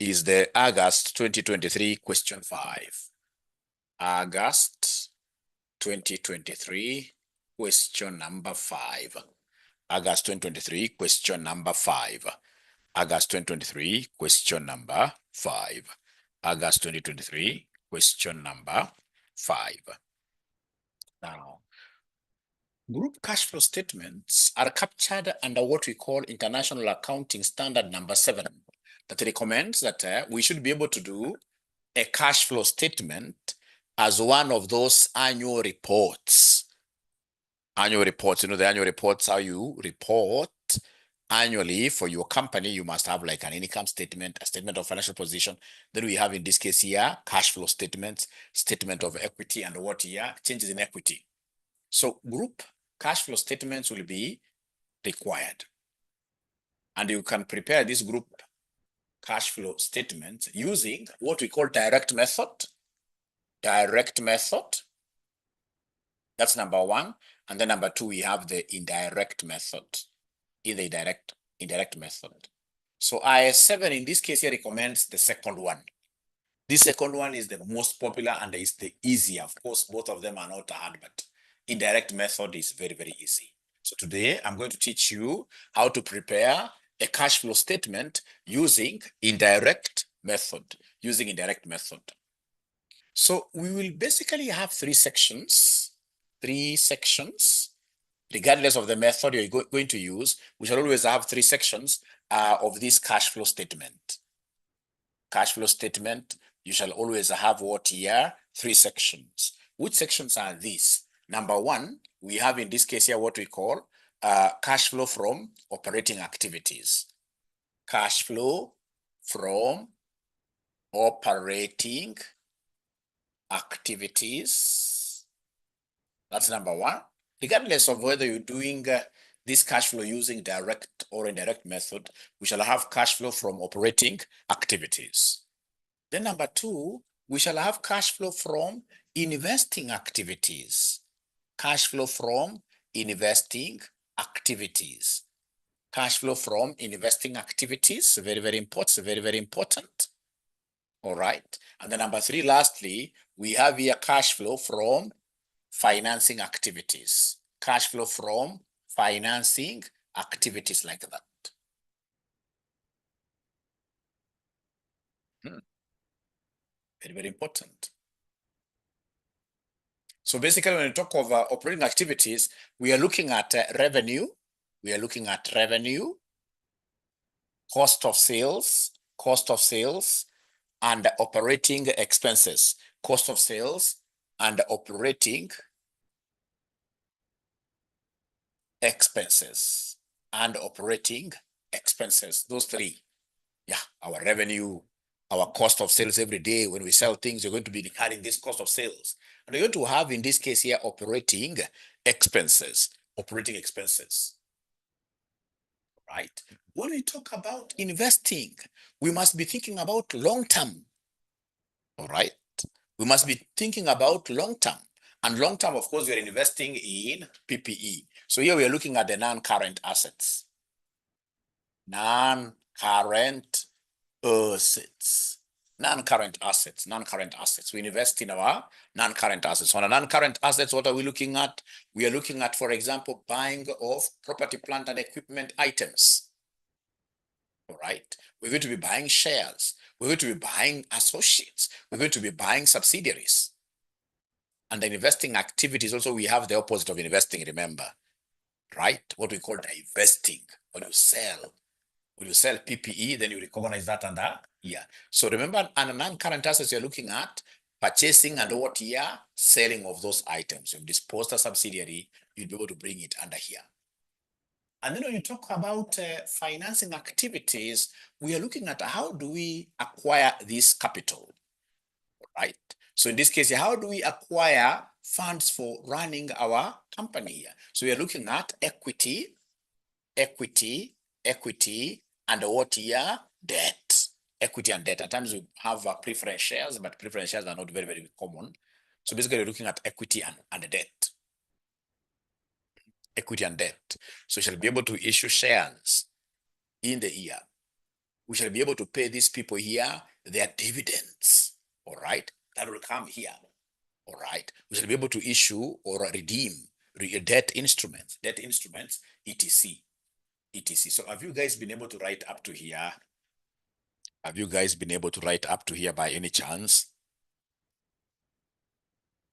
is the August 2023 question 5. August 2023 question number 5. August 2023 question number 5. August 2023 question number 5. August 2023 question number 5. Now, group cash flow statements are captured under what we call International Accounting Standard number 7 that recommends that we should be able to do a cash flow statement as one of those annual reports. Annual reports, the annual reports, how you report annually for your company. You must have like an income statement, a statement of financial position. Then we have in this case here, cash flow statements, statement of equity, and what here, changes in equity. So group cash flow statements will be required. And you can prepare this group cash flow statement using what we call direct method. Direct method. That's number 1. And then number 2, we have the indirect method. In the indirect method. So IS7 in this case here recommends the second one. This second one is the most popular and is the easier. Of course, both of them are not hard, but indirect method is very, very easy. So today I'm going to teach you how to prepare a cash flow statement using indirect method. So we will basically have 3 sections. 3 sections. Regardless of the method you're going to use, we shall always have 3 sections of this cash flow statement. Cash flow statement, you shall always have what here? 3 sections. Which sections are these? Number 1, we have in this case here what we call cash flow from operating activities. Cash flow from operating activities. That's number 1. Regardless of whether you're doing this cash flow using direct or indirect method, we shall have cash flow from operating activities. Then number 2, we shall have cash flow from investing activities. Cash flow from investing activities. Cash flow from investing activities, very, very important, very, very important. All right. And then number 3, lastly, we have here cash flow from financing activities. Cash flow from financing activities like that. Very, very important. So basically, when we talk of operating activities, we are looking at revenue. We are looking at revenue, cost of sales, and operating expenses. Cost of sales and operating expenses. Those 3. Yeah, our revenue, our cost of sales every day. When we sell things, you're going to be declaring this cost of sales. And you're going to have in this case here operating expenses. Right? When we talk about investing, we must be thinking about long term. All right? We must be thinking about long term. And long term, of course, we are investing in PPE. So here we are looking at the non-current assets. Non-current assets. We invest in our non-current assets. On a non-current assets, what are we looking at? We are looking at, for example, buying of property, plant, and equipment items. All right. We're going to be buying shares. We're going to be buying associates. We're going to be buying subsidiaries. And the investing activities also, we have the opposite of investing, remember, right? What we call divesting. When you sell PPE, then you recognize that under here. So remember, under non-current assets, you're looking at purchasing and what here? Selling of those items. You've disposed a subsidiary, you'll be able to bring it under here. And then when you talk about financing activities, we are looking at how do we acquire this capital, right? So in this case, how do we acquire funds for running our company here? So we are looking at equity, and what here? Debt. Equity and debt. At times we have preference shares, but preference shares are not very, very common. So basically, we're looking at equity and debt. Equity and debt. So you shall be able to issue shares in the year. we shall be able to pay these people here their dividends. All right, that will come here. All right, we shall be able to issue or redeem debt instruments, etc. etc. So have you guys been able to write up to here? Have you guys been able to write up to here by any chance?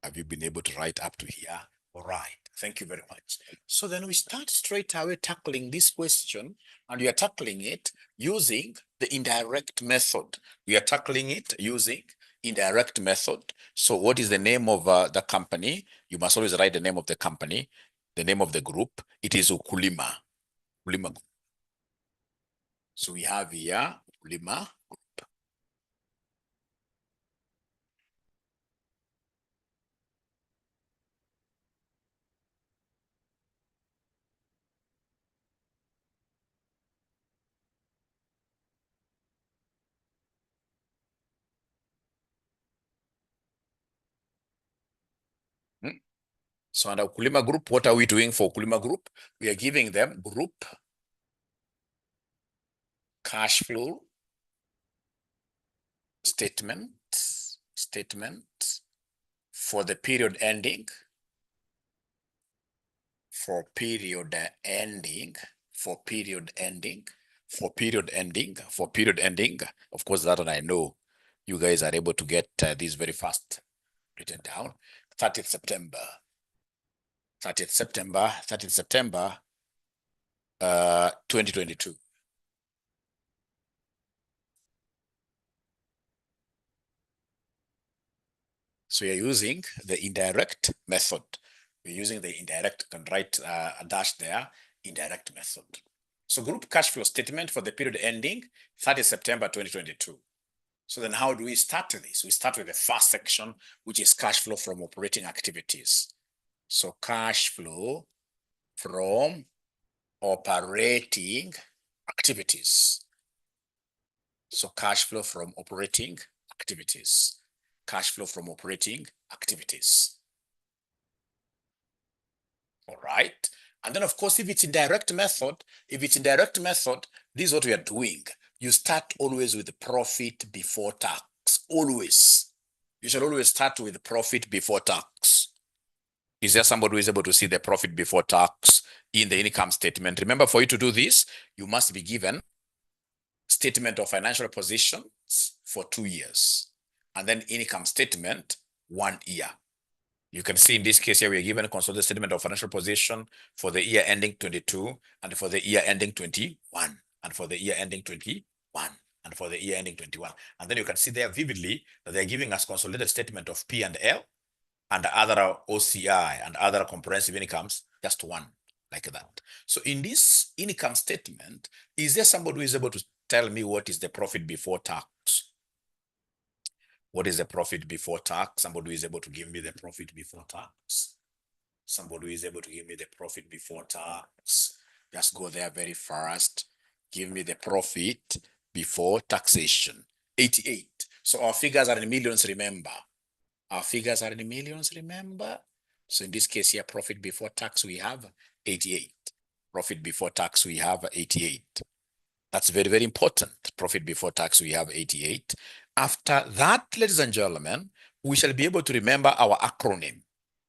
Have you been able to write up to here? All right, thank you very much. So then we start straight away tackling this question, and we are tackling it using the indirect method. We are tackling it using indirect method. So what is the name of the company? You must always write the name of the company, the name of the group. It is Ukulima. Ukulima. So we have here Ukulima Group. So under Ukulima Group, what are we doing for Ukulima Group? We are giving them group cash flow statement for the period ending, of course, that one I know you guys are able to get this very fast written down. 30th September 2022. So you're using the indirect method. We're using the indirect, you can write a dash there, indirect method. So group cash flow statement for the period ending 30 September 2022. So then how do we start this? We start with the first section, which is cash flow from operating activities. So cash flow from operating activities. So cash flow from operating activities. Cash flow from operating activities. All right. And then, of course, if it's indirect method, this is what we are doing. You start always with the profit before tax. Always. You should always start with the profit before tax. Is there somebody who is able to see the profit before tax in the income statement? Remember, for you to do this, you must be given statement of financial positions for 2 years, and then income statement 1 year. You can see in this case here, we are given a consolidated statement of financial position for the year ending 22, and for the year ending 21, and for the year ending 21, and for the year ending 21. And then you can see there vividly that they're giving us consolidated statement of P&L and other OCI and other comprehensive incomes, just one, like that. So in this income statement, is there somebody who is able to tell me what is the profit before tax? What is the profit before tax? Somebody who is able to give me the profit before tax. Somebody who is able to give me the profit before tax. Just go there very fast. Give me the profit before taxation. 88. So our figures are in millions, remember. Our figures are in millions, remember. So in this case here, profit before tax, we have 88. Profit before tax, we have 88. That's very, very important. Profit before tax, we have 88. After that, ladies and gentlemen, we shall be able to remember our acronym.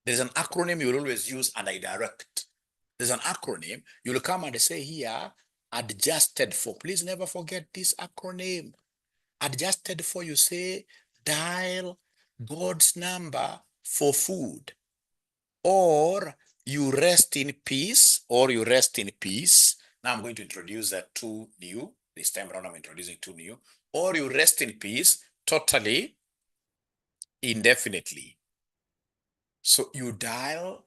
There's an acronym you'll always use and I direct. There's an acronym. You'll come and say here, adjusted for. Please never forget this acronym. Adjusted for, you say, dial God's number for food. Or you rest in peace, Now I'm going to introduce two new. This time around, I'm introducing two new. Or you rest in peace totally, indefinitely. So you dial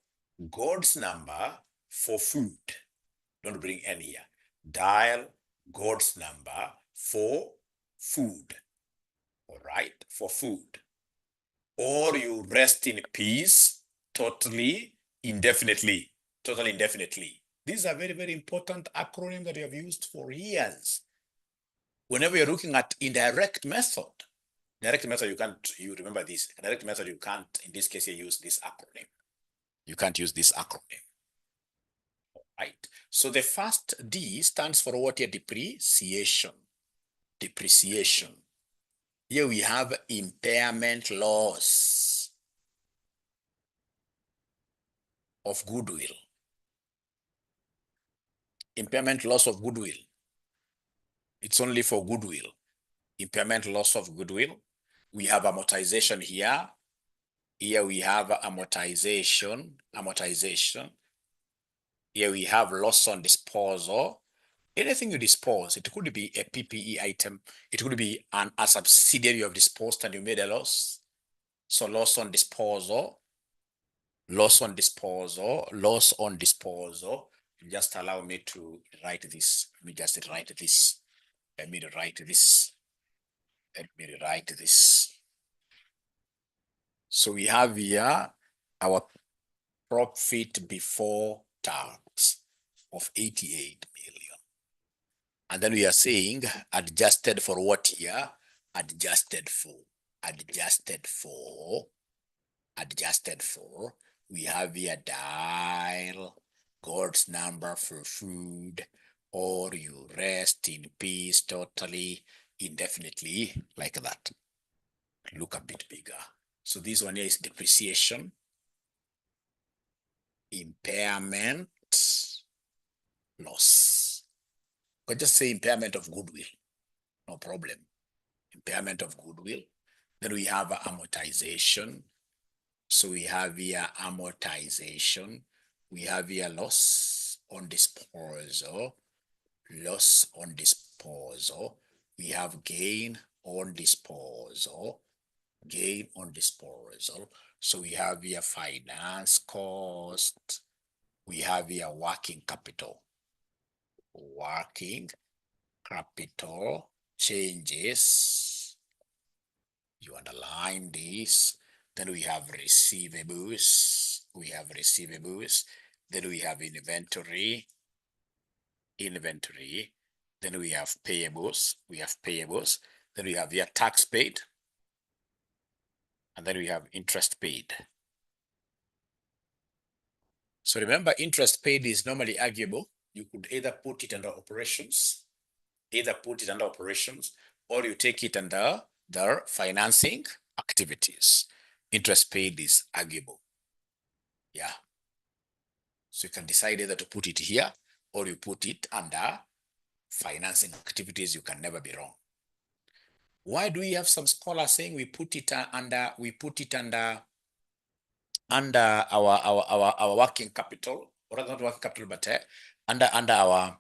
God's number for food. Don't bring any here. Dial God's number for food. All right, for food. Or you rest in peace totally, indefinitely. Totally, indefinitely. These are very, very important acronyms that we have used for years. Whenever you're looking at indirect method, you remember this. Direct method, you can't, in this case, you use this acronym. You can't use this acronym. All right. So the first D stands for what here? Depreciation. depreciation. Here we have impairment loss of goodwill. Impairment loss of goodwill. It's only for goodwill. Impairment loss of goodwill. We have amortization here. Here we have amortization. Here we have loss on disposal. Anything you dispose, it could be a PPE item. It could be a subsidiary of disposed and you made a loss. So loss on disposal. Loss on disposal. Just allow me to write this. Let me just write this. Let me write this. So we have here our profit before tax of 88 million. And then we are saying adjusted for what here? Adjusted for. We have here dial, God's number for food, or you rest in peace totally, indefinitely, like that. Look a bit bigger. So this one here is depreciation, impairment, loss. But just say impairment of goodwill, no problem. Impairment of goodwill. Then we have amortization. So we have here amortization. We have here loss on disposal. We have gain on disposal. So we have here finance cost. We have here working capital changes. You underline this. Then we have receivables. Then we have inventory. Then we have payables. Then we have here tax paid. And then we have interest paid. So remember, interest paid is normally arguable. You could either put it under operations, or you take it under the financing activities. Interest paid is arguable. Yeah. So you can decide either to put it here or you put it under financing activities. You can never be wrong. Why do we have some scholars saying we put it under our working capital, or rather not working capital, but under our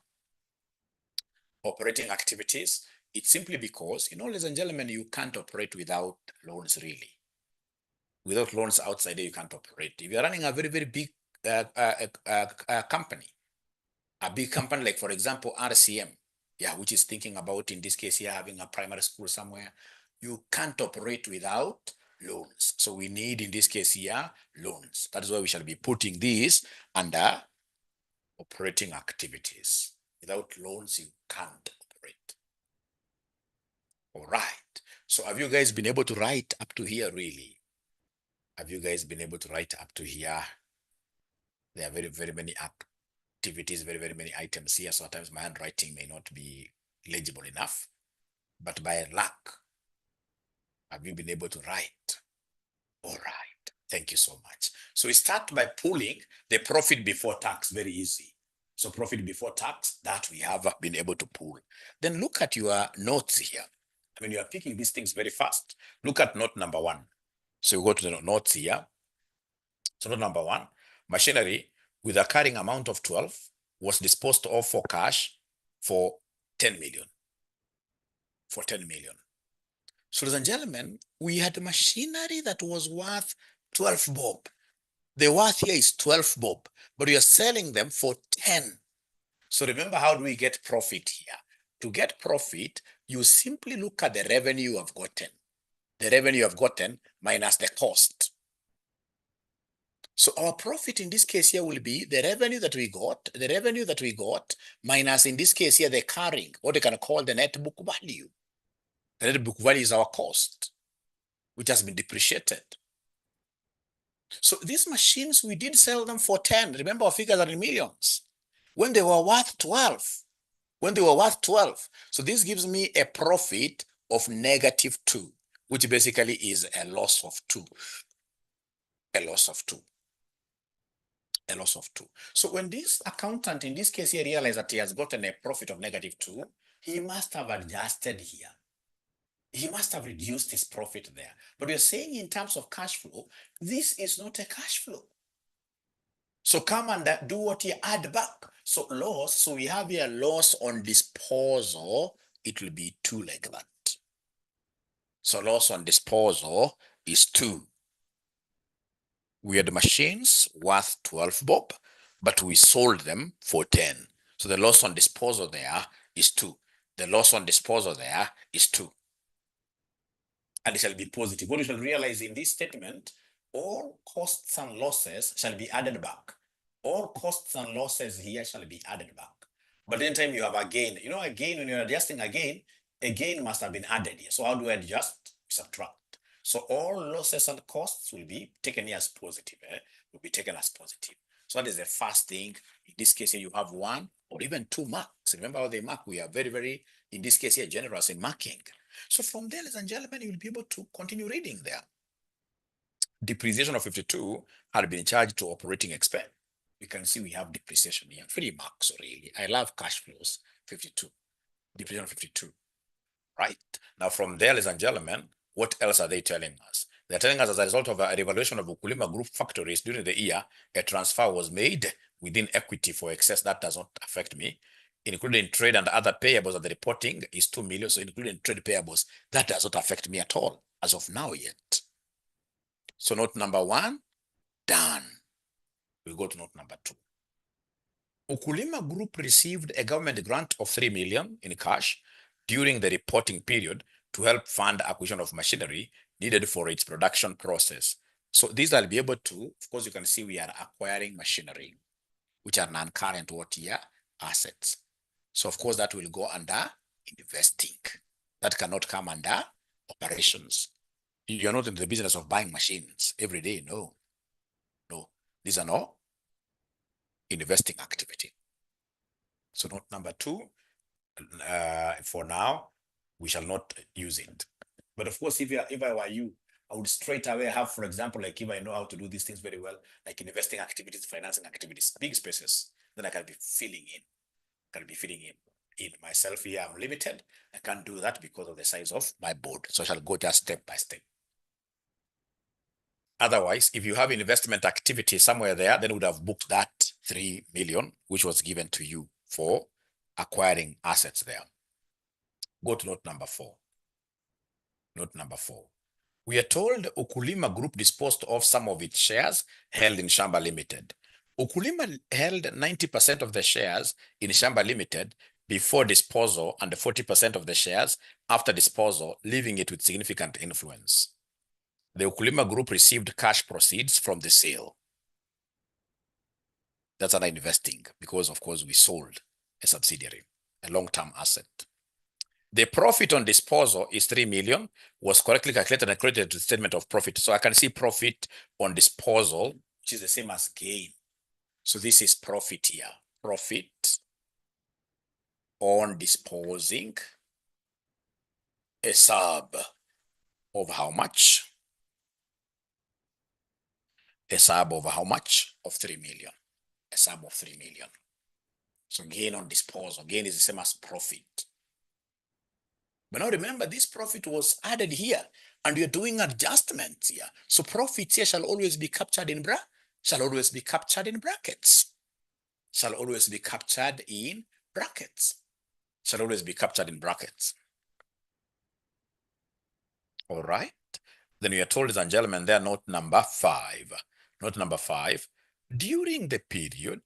operating activities? It's simply because, ladies and gentlemen, you can't operate without loans, really. Without loans outside there, you can't operate. If you're running a very, very big company, like, for example, RCM, which is thinking about, in this case here, having a primary school somewhere, you can't operate without loans. So we need, in this case here, loans. That is why we shall be putting this under operating activities. Without loans, you can't operate. All right. So have you guys been able to write up to here, really? Have you guys been able to write up to here? There are very, very many activities, very, very many items here. So at times my handwriting may not be legible enough, but by luck, have you been able to write? All right. Thank you so much. So we start by pulling the profit before tax. Very easy. So profit before tax, that we have been able to pull. Then look at your notes here. I mean, you are picking these things very fast. Look at note number 1. So you go to the notes here. So note number 1, machinery with a carrying amount of 12 was disposed of for cash for 10 million. So ladies and gentlemen, we had machinery that was worth 12 bob. The worth here is 12 bob, but we are selling them for 10. So remember, how do we get profit here? To get profit, you simply look at the revenue you have gotten. The revenue you have gotten minus the cost. So our profit in this case here will be the revenue that we got, minus, in this case here, the carrying, what they can call the net book value. The net book value is our cost, which has been depreciated. So these machines, we did sell them for 10. Remember, our figures are in millions. When they were worth 12. when they were worth 12. So this gives me a profit of -2, which basically is a loss of 2. A loss of 2. A loss of 2. So when this accountant, in this case, he realized that he has gotten a profit of -2, he must have adjusted here. He must have reduced his profit there. But we're saying in terms of cash flow, this is not a cash flow. So come and do what you add back. So loss, so we have here loss on disposal, it will be 2 like that. So loss on disposal is 2. We had machines worth 12 bob, but we sold them for 10. So the loss on disposal there is 2. The loss on disposal there is 2. And it shall be positive. What you shall realize in this statement, all costs and losses shall be added back. All costs and losses here shall be added back. But anytime you have a gain, you know, a gain, when you're adjusting a gain must have been added here. So how do I adjust? Subtract. So all losses and costs will be taken here as positive, will be taken as positive. So that is the first thing. In this case here, you have 1 or even 2 marks. Remember how they mark? We are very, very, in this case here, generous in marking. So from there, ladies and gentlemen, you will be able to continue reading there. Depreciation of 52 had been charged to operating expense. You can see we have depreciation here. 3 marks really. I love cash flows. 52. Depreciation of 52. Right? Now from there, ladies and gentlemen, what else are they telling us? They're telling us as a result of a revaluation of 𝗪𝗪𝗁 Group factories during the year, a transfer was made within equity for excess. That does not affect me. Including trade and other payables at the reporting is 2 million. So including trade payables, that does not affect me at all as of now yet. So note number 1, done. We go to note number 2. 𝗪𝗪𝗁 Group received a government grant of 3 million in cash during the reporting period to help fund acquisition of machinery needed for its production process. So these I'll be able to, of course, you can see we are acquiring machinery, which are non-current what year assets. So of course that will go under investing. That cannot come under operations. You're not in the business of buying machines every day. No. These are no investing activity. So note number 2, for now, we shall not use it. But of course, if I were you, I would straight away have, for example, like if I know how to do these things very well, like investing activities, financing activities, big spaces, then I can be filling in myself here. I'm limited. I can't do that because of the size of my board. So I shall go just step by step. Otherwise, if you have investment activity somewhere there, then would have booked that 3 million, which was given to you for acquiring assets there. Go to note number 4. Note number 4. We are told 𝗪𝗪𝗁 Group disposed of some of its shares held in 𝗪𝗪𝗁 Limited. 𝗪𝗪𝗁 held 90% of the shares in 𝗪𝗪𝗁 Limited before disposal and 40% of the shares after disposal, leaving it with significant influence. The 𝗪𝗪𝗁 Group received cash proceeds from the sale. That's under investing because, of course, we sold a subsidiary, a long-term asset. The profit on disposal is 3 million, was correctly calculated and credited to the statement of profit. So I can see profit on disposal, which is the same as gain. So this is profit here. Profit on disposing a sub of how much? A sub of how much? Of 3 million. A sum of 3 million. So gain on disposal. Gain is the same as profit. But now remember, this profit was added here, and you're doing adjustments here. So profits here shall always be captured in brackets. Shall always be captured in brackets. Shall always be captured in brackets. Shall always be captured in brackets. All right. Then we are told, ladies and gentlemen, there, note number 5. Note number 5. During the period,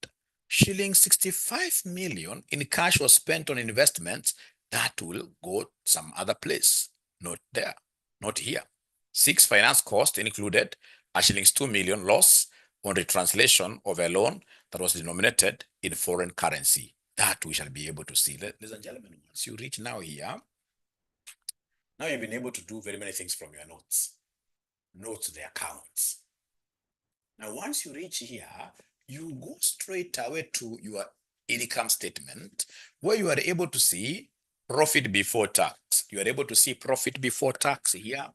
⁻65 million in cash was spent on investments that will go some other place. Not there, not here. 6 finance costs included a ⁻2 million loss on retranslation of a loan that was denominated in foreign currency. That we shall be able to see. Ladies and gentlemen, once you reach now here, now you've been able to do very many things from your notes. Note the accounts. Now, once you reach here, you go straight away to your income statement where you are able to see profit before tax. You are able to see profit before tax here.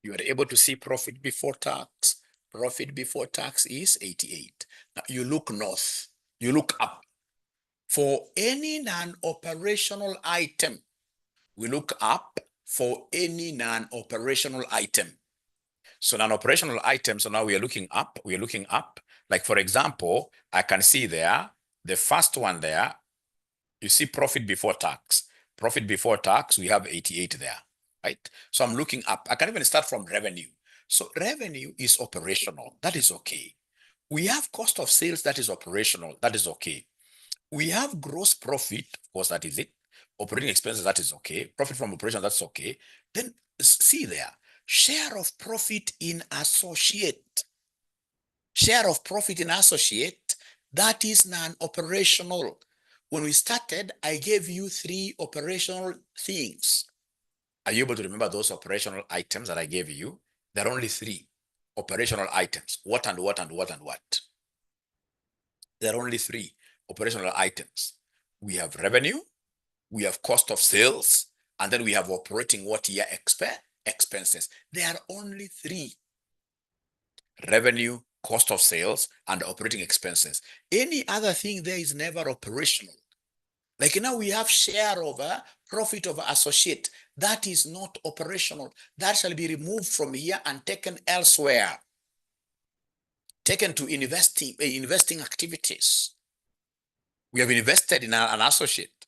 You are able to see profit before tax. Profit before tax is 88. Now you look north, you look up. For any non-operational item, we look up for any non-operational item. So non-operational items, so now we are looking up, Like for example, I can see there, the first one there, you see profit before tax. Profit before tax, we have 88 there, right? So I'm looking up. I can even start from revenue. So revenue is operational. That is okay. We have cost of sales that is operational. That is okay. We have gross profit, of course, that is it. Operating expenses, that is okay. Profit from operation, that's okay. Then see there, share of profit in associate. Share of profit in associate, that is non-operational. When we started, I gave you 3 operational things. Are you able to remember those operational items that I gave you? There are only 3 operational items. What and what and what and what? There are only 3 operational items. We have revenue, we have cost of sales, and then we have operating what year expenses. There are only 3. Revenue, cost of sales, and operating expenses. Any other thing there is never operational. Like now we have share of profit of associate. That is not operational. That shall be removed from here and taken elsewhere. Taken to investing activities. We have invested in an associate.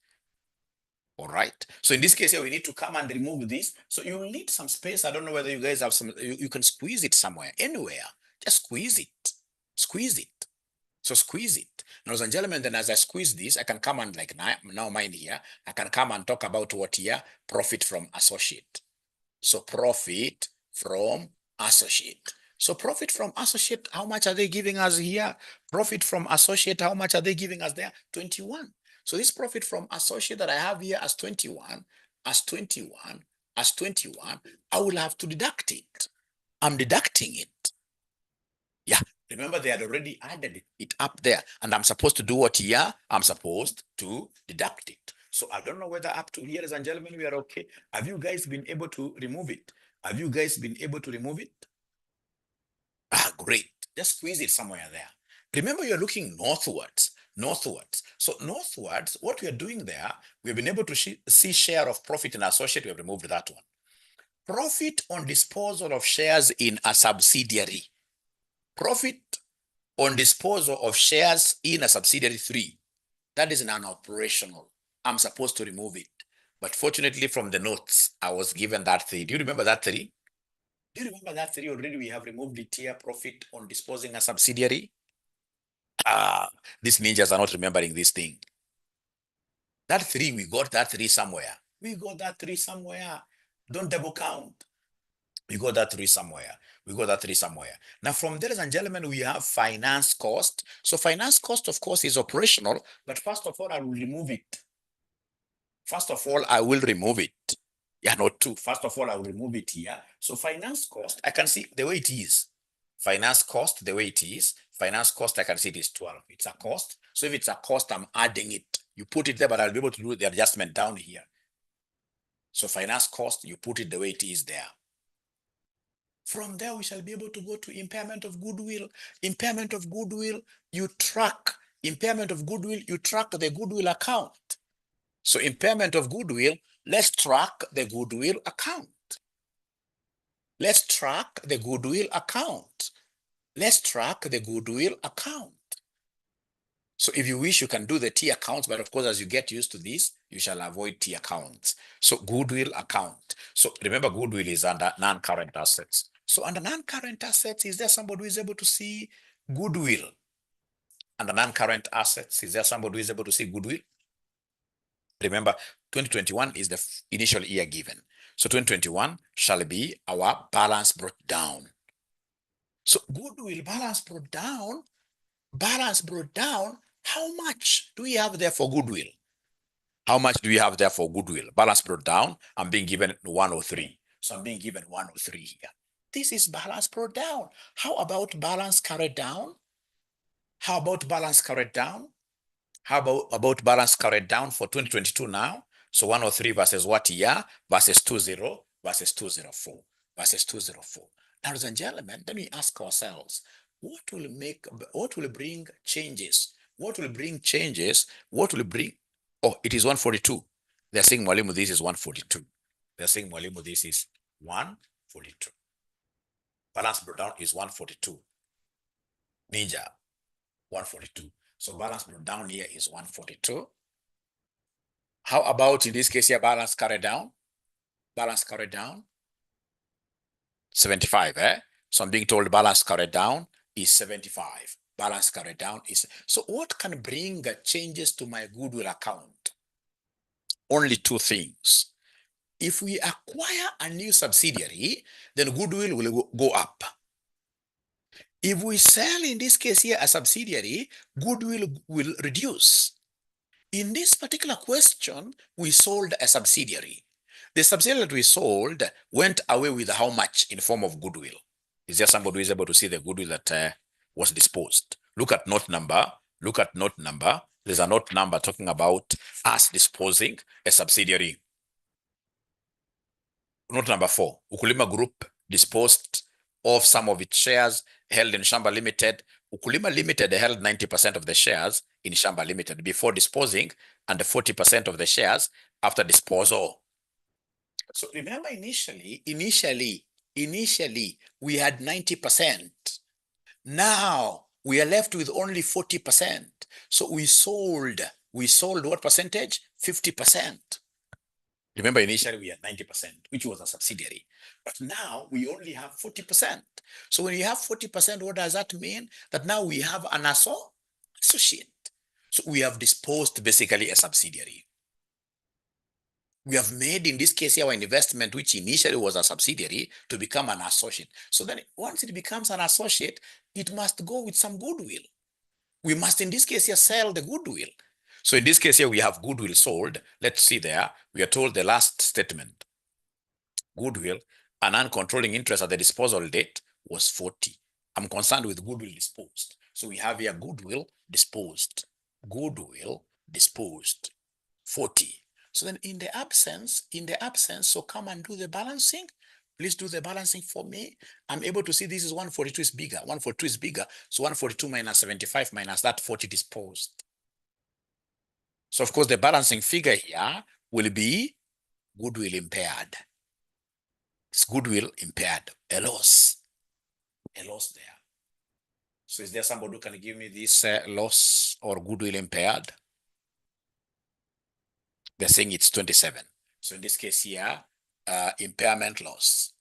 All right. So in this case here, we need to come and remove this. So you will need some space. I don't know whether you guys have some, you can squeeze it somewhere, anywhere. Just squeeze it. Squeeze it. So squeeze it. Now, ladies and gentlemen, then as I squeeze this, I can come and like now mine here, I can come and talk about what here? Profit from associate. So profit from associate. So profit from associate, how much are they giving us here? Profit from associate, how much are they giving us there? 21. So this profit from associate that I have here as 21, as 21, as 21, I will have to deduct it. I'm deducting it. Yeah, remember they had already added it up there, and I'm supposed to do what here? I'm supposed to deduct it. So I don't know whether up to here, ladies and gentlemen, we are okay. Have you guys been able to remove it? Have you guys been able to remove it? Ah, great. Just squeeze it somewhere there. Remember, you're looking northwards. So northwards, what we are doing there, we've been able to see share of profit in associate. We have removed that one. Profit on disposal of shares in a subsidiary. Profit on disposal of shares in a subsidiary 3. That is non-operational. I'm supposed to remove it. But fortunately, from the notes, I was given that 3. Do you remember that 3? Do you remember that 3 already? We have removed it here, profit on disposing a subsidiary. These ninjas are not remembering this thing. That 3, we got that 3 somewhere. We got that 3 somewhere. Don't double count. We got that 3 somewhere. We got that 3 somewhere. Now, from there, ladies and gentlemen, we have finance cost. So finance cost, of course, is operational, but first of all, I will remove it. First of all, I will remove it. Yeah, not 2. First of all, I will remove it here. So finance cost, I can see the way it is. Finance cost, the way it is. Finance cost, I can see it is 12. It's a cost. So if it's a cost, I'm adding it. You put it there, but I'll be able to do the adjustment down here. So finance cost, you put it the way it is there. From there, we shall be able to go to impairment of goodwill. Impairment of goodwill, you track. Impairment of goodwill, you track the goodwill account. So impairment of goodwill, let's track the goodwill account. Let's track the goodwill account. Let's track the goodwill account. So if you wish, you can do the T accounts, but of course, as you get used to this, you shall avoid T accounts. So goodwill account. So remember, goodwill is under non-current assets. So under non-current assets, is there somebody who is able to see goodwill? Under non-current assets, is there somebody who is able to see goodwill? Remember, 2021 is the initial year given. So 2021 shall be our balance brought down. So goodwill balance brought down. Balance brought down. How much do we have there for goodwill? How much do we have there for goodwill? Balance brought down. I'm being given 103. So I'm being given 103 here. This is balance brought down. How about balance carried down? How about balance carried down? How about balance carried down for 2022 now? So 103 versus what year? Versus 20 versus 204 versus 204. Ladies and gentlemen, then we ask ourselves, what will bring changes? What will bring changes? What will bring, oh, it is 142. They're saying, Mwalimu, this is 142. They're saying, Mwalimu, this is 142. Balance breakdown is 142. Ninja, 142. So balance breakdown here is 142. How about in this case here, balance carried down? Balance carried down, 75, eh? So I'm being told balance carried down is 75. Balance carried down is, so what can bring changes to my goodwill account? Only two things. If we acquire a new subsidiary, then goodwill will go up. If we sell, in this case here, a subsidiary, goodwill will reduce. In this particular question, we sold a subsidiary. The subsidiary that we sold went away with how much in form of goodwill? Is there somebody who is able to see the goodwill that was disposed? Look at note number. Look at note number. There's a note number talking about us disposing a subsidiary. Note number 4. Ukulima Group disposed of some of its shares held in Shamba Limited. Ukulima Limited held 90% of the shares in Shamba Limited before disposing and 40% of the shares after disposal. So remember, initially, we had 90%. Now we are left with only 40%. So we sold what percentage? 50%. Remember, initially we had 90%, which was a subsidiary. But now we only have 40%. So when you have 40%, what does that mean? That now we have an associate. So we have disposed basically a subsidiary. We have made, in this case, our investment, which initially was a subsidiary, to become an associate. So then once it becomes an associate, it must go with some goodwill. We must, in this case here, sell the goodwill. So in this case here, we have goodwill sold. Let's see there. We are told the last statement. Goodwill, an uncontrolling interest at the disposal date was 40. I'm concerned with goodwill disposed. So we have here goodwill disposed. Goodwill disposed, 40. So then in the absence, so come and do the balancing. Please do the balancing for me. I'm able to see this is 142 is bigger. 142 is bigger. So 142 minus 75 minus that 40 disposed. So of course the balancing figure here will be goodwill impaired. It's goodwill impaired, a loss there. So is there somebody who can give me this loss or goodwill impaired? They're saying it's 27. So in this case here, impairment loss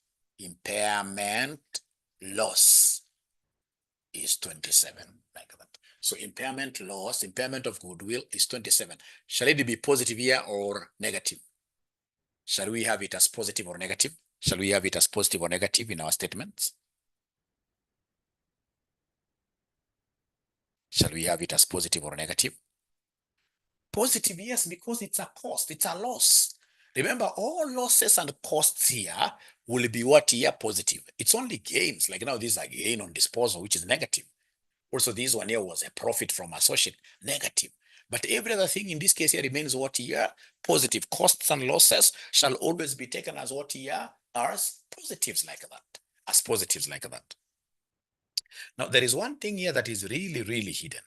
is 27, like that. So impairment loss, impairment of goodwill is 27. Shall it be positive here or negative? Shall we have it as positive or negative? Shall we have it as positive or negative in our statements? Shall we have it as positive or negative? Positive, yes, because it's a cost, it's a loss. Remember, all losses and costs here will be what here? Positive. It's only gains. Like now, this is a gain on disposal, which is negative. Also, this one here was a profit from associate, negative. But every other thing in this case here remains what here? Positive. Costs and losses shall always be taken as what here? As positives like that. As positives like that. Now, there is one thing here that is really, really hidden.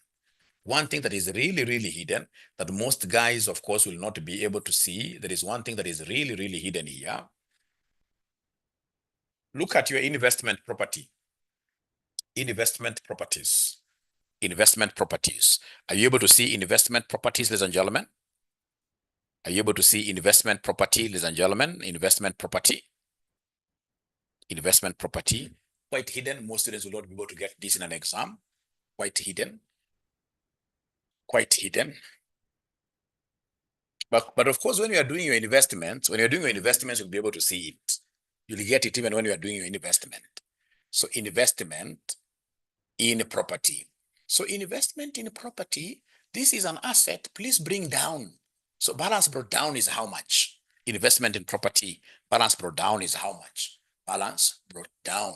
One thing that is really, really hidden that most guys, of course, will not be able to see. There is one thing that is really, really hidden here. Look at your investment property. Investment properties. Investment properties. Are you able to see investment properties, ladies and gentlemen? Are you able to see investment property, ladies and gentlemen? Investment property. Investment property. Quite hidden. Most students will not be able to get this in an exam. Quite hidden. Quite hidden. But of course, when you are doing your investments, you'll be able to see it. You'll get it even when you are doing your investment. So investment in property. So investment in property, this is an asset. Please bring down. So balance brought down is how much? Investment in property, balance brought down is how much? Balance brought down.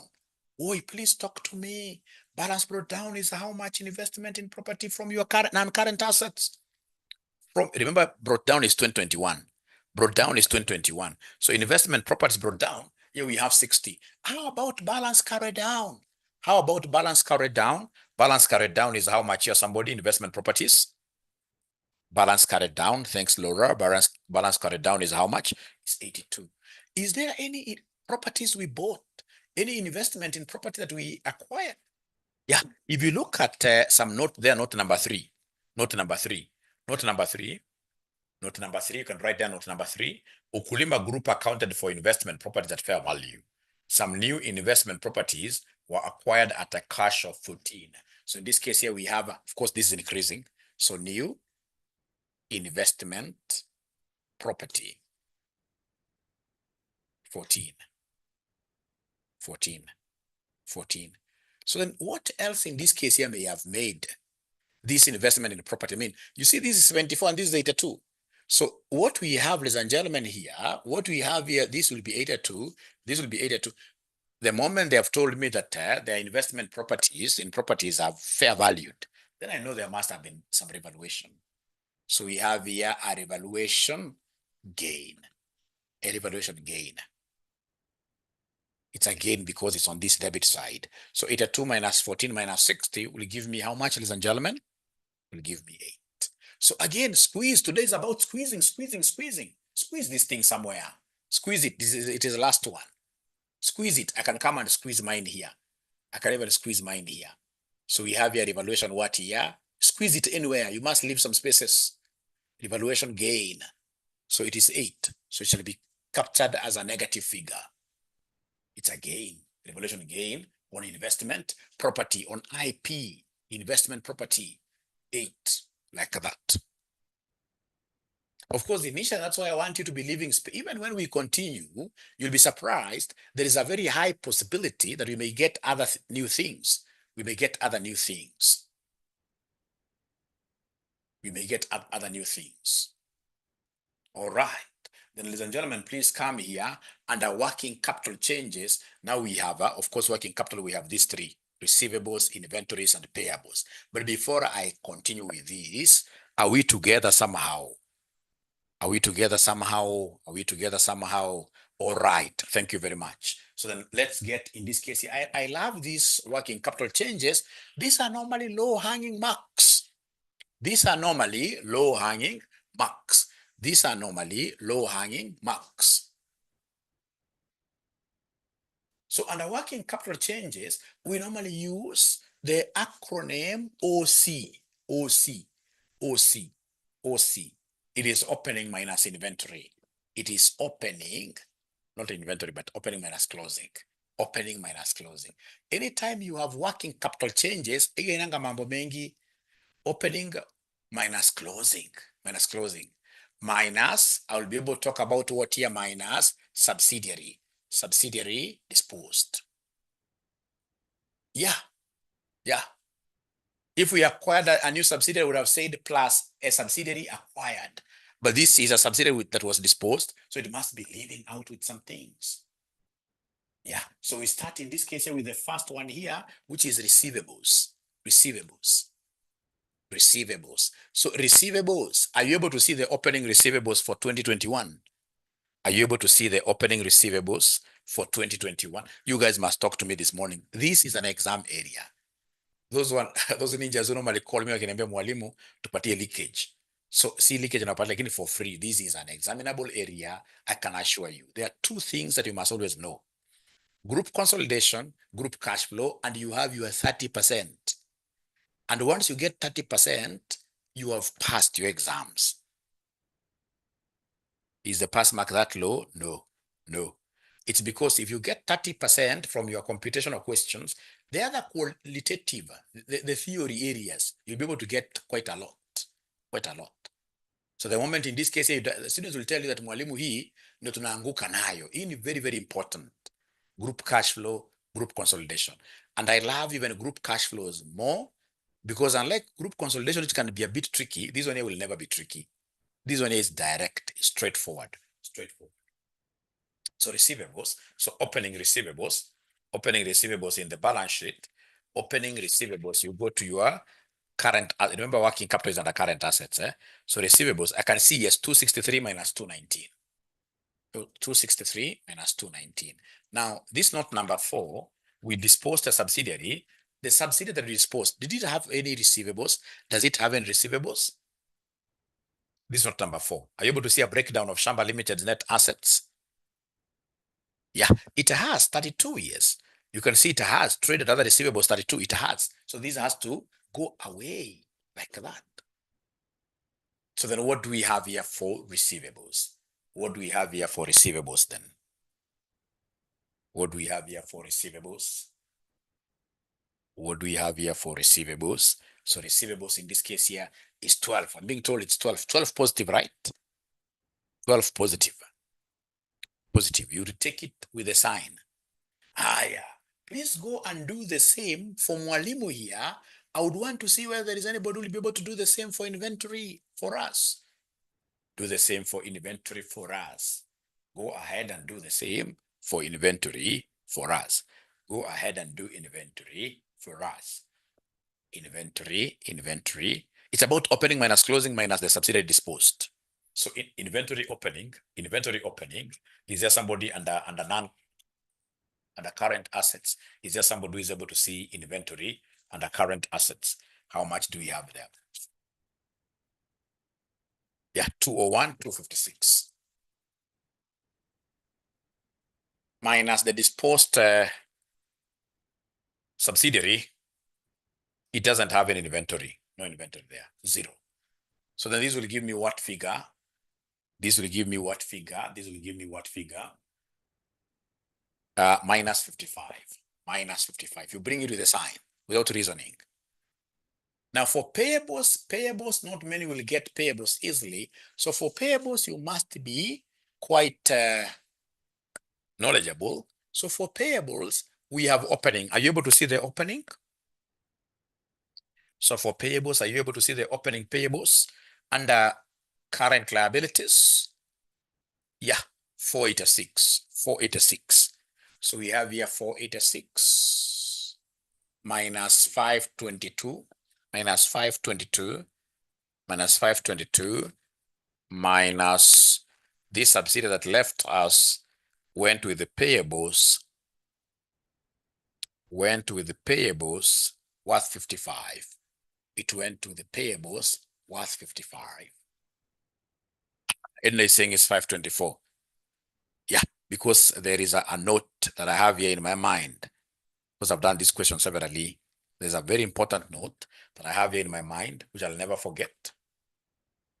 Oh, please talk to me. Balance brought down is how much investment in property from your current non-current assets. Remember, brought down is 2021. Brought down is 2021. So investment properties brought down, here we have 60. How about balance carried down? How about balance carried down? Balance carried down is how much here somebody investment properties. Balance carried down, thanks Laura. Balance carried down is how much? It's 82. Is there any properties we bought? Any investment in property that we acquired? Yeah, if you look at some note there, note number 3, note number 3, note number 3, note number 3, you can write down note number 3. Ukulima Group accounted for investment properties at fair value. Some new investment properties were acquired at a cash of 14. So in this case here we have, of course, this is increasing. So new investment property, 14. So then what else in this case here may have made this investment in property? I mean, you see this is 74 and this is 82. So what we have, ladies and gentlemen, here, what we have here, this will be 82, this will be 82. The moment they have told me that their investment properties in properties are fair valued, then I know there must have been some revaluation. So we have here a revaluation gain, a revaluation gain. It's a gain because it's on this debit side. So 82 minus 14 minus 60 will give me how much, ladies and gentlemen? Will give me 8. So again, squeeze. Today is about squeezing. Squeeze this thing somewhere. Squeeze it. It is the last one. Squeeze it. I can come and squeeze mine here. I can even squeeze mine here. So we have here evaluation what here? Squeeze it anywhere. You must leave some spaces. Evaluation gain. So it is 8. So it shall be captured as a negative figure. It's a gain. Evaluation gain on investment property, on IP, investment property, 8, like that. Of course, initially, that's why I want you to be living. Even when we continue, you'll be surprised. There is a very high possibility that we may get other new things. We may get other new things. We may get other new things. All right. Then, ladies and gentlemen, please come here. Under working capital changes, now we have, of course, working capital, we have these 3. Receivables, inventories, and payables. But before I continue with this, are we together somehow? Are we together somehow? Are we together somehow? All right. Thank you very much. So then let's get, in this case, I love these working capital changes. These are normally low-hanging marks. These are normally low-hanging marks. These are normally low-hanging marks. So under working capital changes, we normally use the acronym OC. It is opening minus inventory. It is opening, not inventory, but opening minus closing. Opening minus closing. Anytime you have working capital changes, opening minus closing, minus, I will be able to talk about what here, minus subsidiary disposed. Yeah. If we acquired a new subsidiary, we would have said plus a subsidiary acquired. But this is a subsidiary that was disposed, so it must be leaving out with some things. Yeah, so we start in this case here with the first one here, which is receivables. So receivables, are you able to see the opening receivables for 2021? Are you able to see the opening receivables for 2021? You guys must talk to me this morning. This is an exam area. Those ninjas who normally call me wakiniambia mwalimu tupatie leakage. So see leakage napata lakini for free. This is an examinable area, I can assure you. There are 2 things that you must always know. Group consolidation, group cash flow, and you have your 30%. And once you get 30%, you have passed your exams. Is the pass mark that low? No. It's because if you get 30% from your computational questions, the other qualitative, the theory areas, you'll be able to get quite a lot. So the moment in this case, the students will tell you that mwalimu hii ndio tunaanguka nayo. Hii ni very, very important. Group cash flow, group consolidation. And I love even group cash flows more because unlike group consolidation, which can be a bit tricky, this one here will never be tricky. This one is direct, straightforward. So receivables, so opening receivables in the balance sheet, opening receivables, you go to your current, remember working capital is under current assets. So receivables, I can see yes, 263 minus 219. So 263 minus 219. Now, this note number 4, we disposed a subsidiary. The subsidiary that we disposed, did it have any receivables? Does it have any receivables? This is note number 4. Are you able to see a breakdown of Shamba Limited's net assets? Yeah, it has 32 years. You can see it has traded other receivables 32. It has. So this has to go away like that. So then what do we have here for receivables? What do we have here for receivables then? What do we have here for receivables? What do we have here for receivables? So receivables in this case here is 12. I'm being told it's 12. 12 positive, right? 12 positive. Positive. You take it with a sign. Yeah. Please go and do the same for 𝗪𝗹𝗁 here. I would want to see whether there is anybody who will be able to do the same for inventory for us. Do the same for inventory for us. Go ahead and do the same for inventory for us. Go ahead and do inventory for us. Inventory. It's about opening minus closing minus the subsidiary disposed. So in inventory opening, is there somebody under current assets? Is there somebody who is able to see inventory under current assets? How much do we have there? Yeah, 201, 256. Minus the disposed subsidiary, it doesn't have any inventory. No inventory there, 0. So then this will give me what figure? This will give me what figure? This will give me what figure? Minus 55. Minus 55. You bring it with a sign without reasoning. Now for payables, not many will get payables easily. So for payables, you must be quite knowledgeable. So for payables, we have opening. Are you able to see the opening? So for payables, are you able to see the opening payables under current liabilities? Yeah, 486. 486. So we have here 486 minus 522 minus 522 minus 522 minus this subsidiary that left us went with the payables worth 55. It went to the payables worth 55. And they're saying it's 524. Yeah, because there is a note that I have here in my mind, because I've done this question severally. There's a very important note that I have here in my mind, which I'll never forget.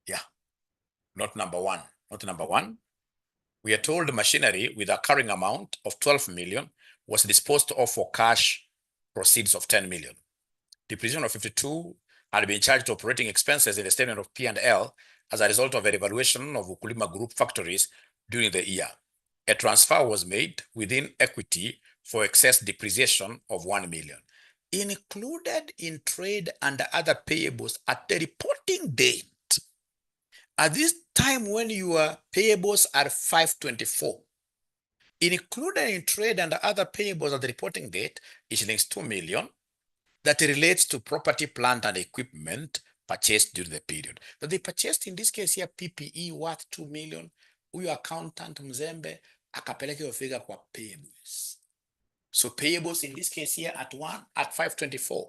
Yeah, note number 1. Note number 1. We are told the machinery with a carrying amount of 12 million was disposed of for cash proceeds of 10 million. Depreciation of 52 had been charged to operating expenses in the statement of P&L as a result of a revaluation of 𝗪𝗪𝗁 factories during the year. A transfer was made within equity for excess depreciation of 1 million. Included in trade and other payables at the reporting date. At this time when your payables are 524, included in trade and other payables at the reporting date is links 2 million that relates to property, plant, and equipment purchased during the period. That they purchased in this case here PPE worth 2 million. Huyo accountant mzembe akapeleka hiyo figure kwa payables. So payables in this case here at 524.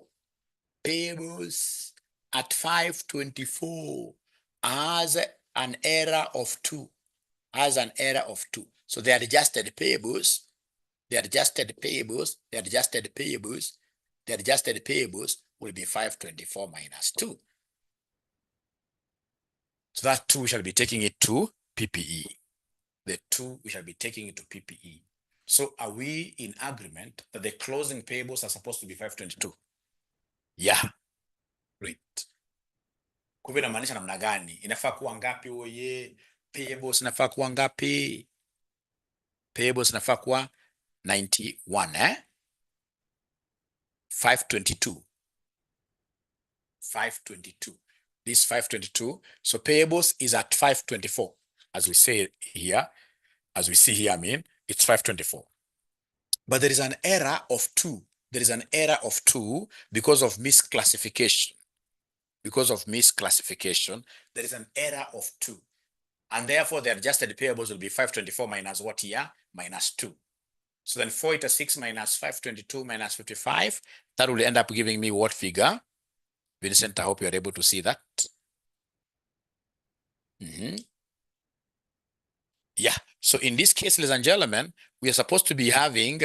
Payables at 524 has an error of 2. So the adjusted payables will be 524 minus 2. So that 2 we shall be taking it to PPE. The 2 we shall be taking it to PPE. So are we in agreement that the closing payables are supposed to be 522? Yeah. Great. Kwa hivyo inamaanisha namna gani? Inafaa kuwa ngapi oye? Payables inafaa kuwa ngapi? Payables inafaa kuwa 91, 522. 522. This 522. So payables is at 524. As we say here, I mean, it's 524. But there is an error of 2 there is an error of 2 because of misclassification. Because of misclassification, there is an error of 2. And therefore, the adjusted payables will be 524 minus what here? Minus 2. So then 486 minus 522 minus 55, that will end up giving me what figure? Vincent, I hope you're able to see that. Yeah, so in this case, ladies and gentlemen, we are supposed to be having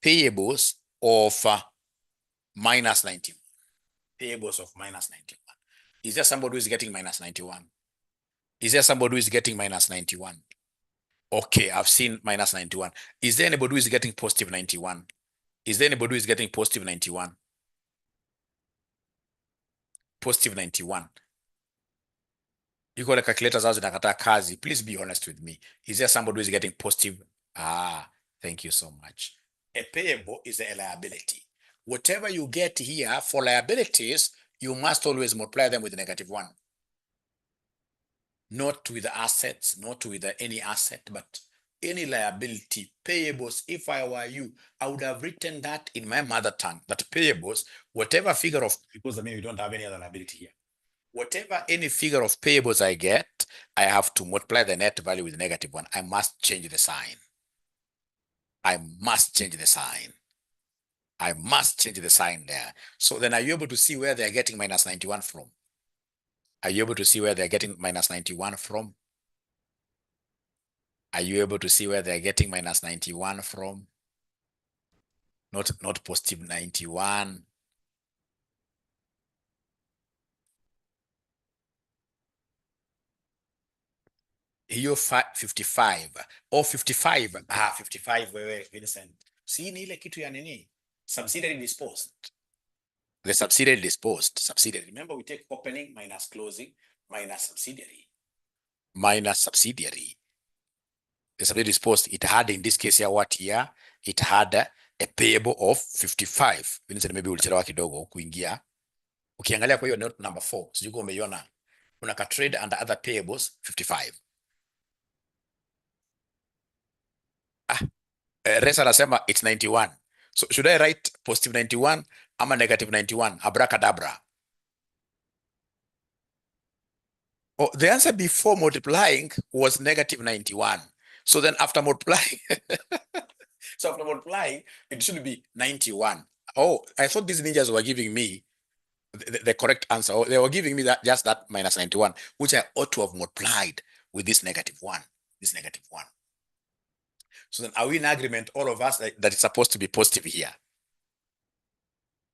payables of minus 91. Payables of minus 91. Is there somebody who is getting minus 91? Is there somebody who is getting minus 91? Okay, I've seen minus 91. Is there anybody who is getting positive 91? Is there anybody who is getting positive 91? Positive 91. You got a calculator zao zinakataa kazi. Please be honest with me. Is there somebody who is getting positive? Thank you so much. A payable is a liability. Whatever you get here for liabilities, you must always multiply them with -1. Not with assets, not with any asset, but any liability. Payables, if I were you, I would have written that in my mother tongue, that payables, whatever figure of, because I mean, we don't have any other liability here. Whatever any figure of payables I get, I have to multiply the net value with -1. I must change the sign. I must change the sign. I must change the sign there. So then are you able to see where they're getting minus 91 from? Are you able to see where they're getting minus 91 from? Are you able to see where they're getting minus 91 from? Not positive 91. Hiyo 55 or 55. 55 wewe Vincent. Si ni ile kitu ya nini? Subsidiary disposed. The subsidiary disposed. Subsidiary. Remember, we take opening minus closing minus subsidiary. Minus subsidiary. The subsidiary disposed, it had in this case here what here? It had a payable of 55. Vincent, maybe ulichelewa kidogo kuingia. Ukiangalia kwa hiyo note number 4, sijui kama umeiona. Una ka trade under other payables 55. Resa anasema it's 91. So should I write positive 91 ama negative 91? Abracadabra. Oh, the answer before multiplying was negative 91. So then after multiplying, so after multiplying, it should be 91. Oh, I thought these ninjas were giving me the correct answer. Or they were giving me that just that minus 91, which I ought to have multiplied with this -1. This -1. So then are we in agreement, all of us, that it's supposed to be positive here?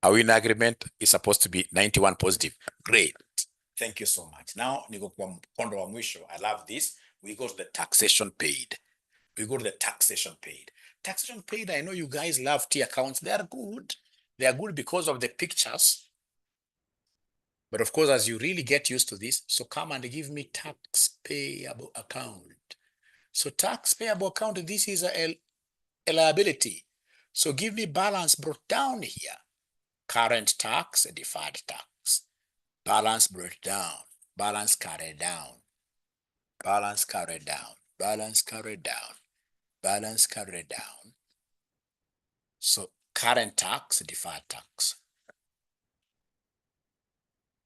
Are we in agreement? It's supposed to be 91 positive. Great. Thank you so much. Now, niko kwa mkondo wa mwisho. I love this. We go to the taxation paid. We go to the taxation paid. Taxation paid, I know you guys love T accounts. They are good. They are good because of the pictures. But of course, as you really get used to this, so come and give me tax payable account. So tax payable account, this is a liability. So give me balance brought down here. Current tax, deferred tax. Balance brought down. Balance carried down. Balance carried down. Balance carried down. Balance carried down. So current tax, deferred tax.